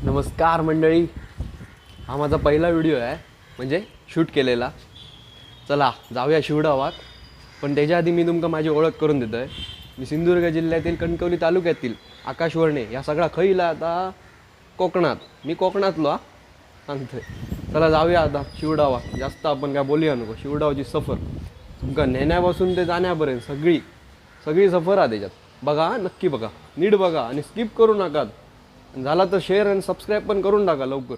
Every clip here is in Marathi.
नमस्कार मंडळी, हा माझा पहिला व्हिडिओ आहे म्हणजे शूट केलेला. चला जाऊया शिवडावात. पण त्याच्या आधी मी तुमका माझी ओळख करून देतो आहे. मी सिंधुदुर्ग जिल्ह्यातील कणकवली तालुक्यातील आकाश वर्णे या सगळा खैला आता कोकणात. मी कोकणातलो सांगतोय. चला जाऊया आता शिवडावा. जास्त आपण काय बोलूया नको. शिवडावाची सफर तुमका नेण्यापासून ते जाण्यापर्यंत सगळी सफर आहे त्याच्यात. बघा, नक्की बघा, नीट बघा आणि स्किप करू नका. झाला तर शेअर आणि सबस्क्राईब पण करून टाका लवकर.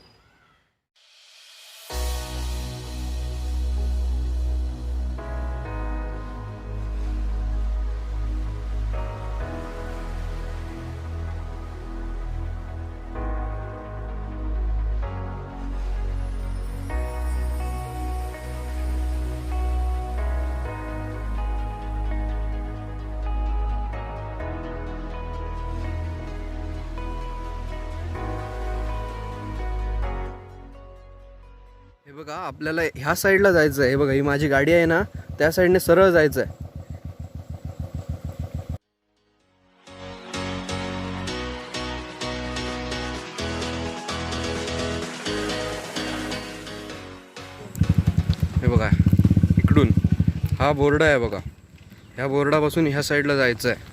हे बघा, आपल्याला ह्या साईडला जायचं आहे. हे बघा, ही माझी गाडी आहे ना, त्या साईडने सरळ जायचं आहे. हे बघा, इकडून हा बोर्ड आहे बघा. ह्या बोर्डापासून ह्या साईडला जायचं आहे.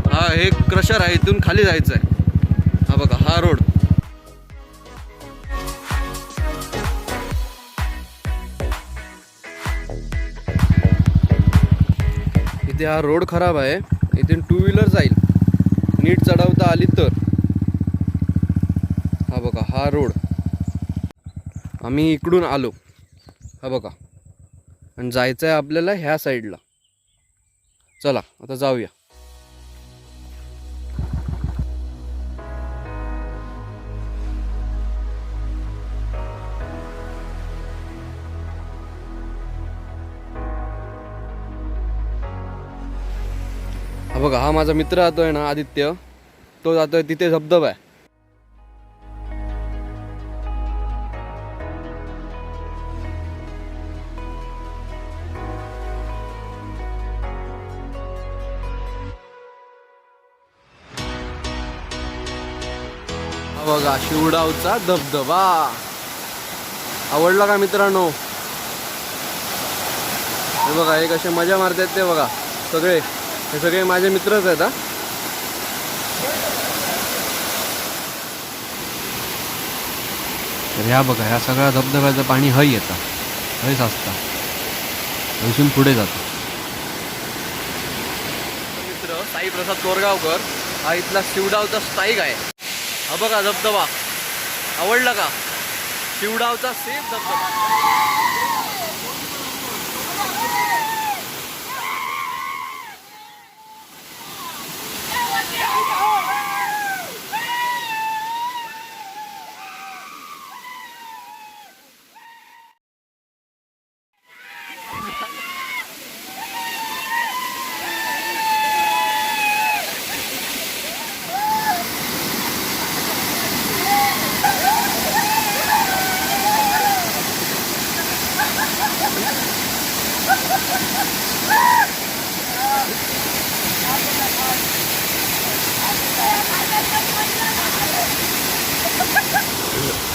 हा हे क्रशर आहे, इथून खाली जायचं आहे. हा बघा, हा रोड. इथे हा रोड खराब आहे. इथून टू व्हीलर जाईल नीट चढवता आली तर. हा बघा, हा रोड. आम्ही इकडून आलो. हा बघा, आणि जायचं आहे आपल्याला ह्या साईडला. चला आता जाऊया. हा बघा, हा माझा मित्र जातोय ना, आदित्य. तो जातोय तिथे धबधबा आहे. हा बघा, शिवडावचा धबधबा. आवडला का मित्रांनो? हे बघा, हे कसे मजा मारतात ते बघा. हे सगळे माझे मित्रच आहेत. तर ह्या बघा, ह्या सगळ्या धबधब्याचं पाणी हय येतं, हयच असतं, हयसून पुढे जातं. मित्र साई प्रसाद तोरगावकर हा इथला शिवडावचा स्थायिक आहे. हा बघा धबधबा, आवडला का? शिवडावचा सेम धबधबा.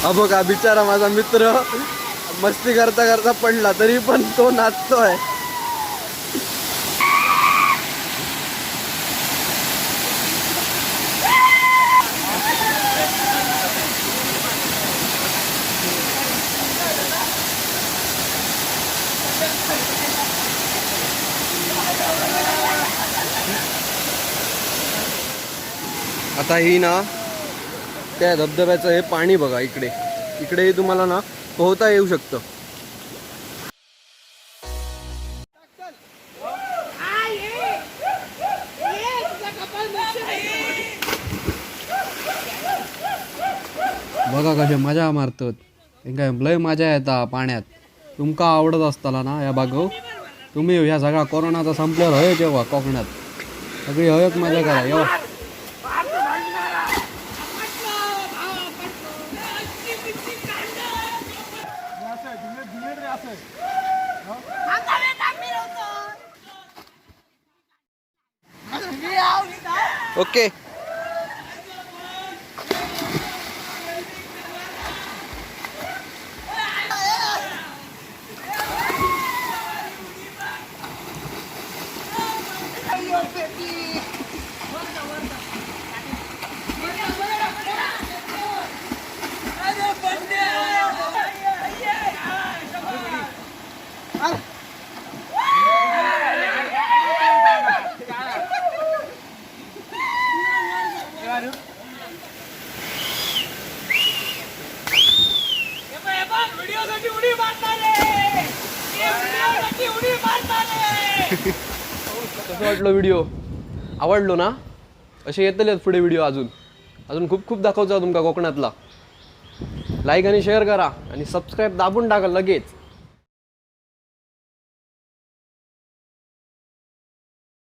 हा बघा, बिचारा माझा मित्र मस्ती करता करता पडला, तरी पण तो नाचतोय. आता ही ना त्या धबधब्याचं हे पाणी बघा. इकडेही तुम्हाला ना पोहता येऊ शकतं. बघा कशा मजा मारतात. काय लय मजा येता पाण्यात. तुमका आवडत असताना ना या बागो, तुम्ही ह्या सगळा कोरोनाचा संपल्यावर हय जेव्हा कोकणात सगळी हयच मजा करा. ओके. कसं वाटलं व्हिडिओ? आवडलो ना? असे येतले पुढे व्हिडिओ अजून अजून खूप खूप दाखवचा तुमका कोकणातला. लाईक आणि शेअर करा आणि सबस्क्राईब दाबून टाका लगेच.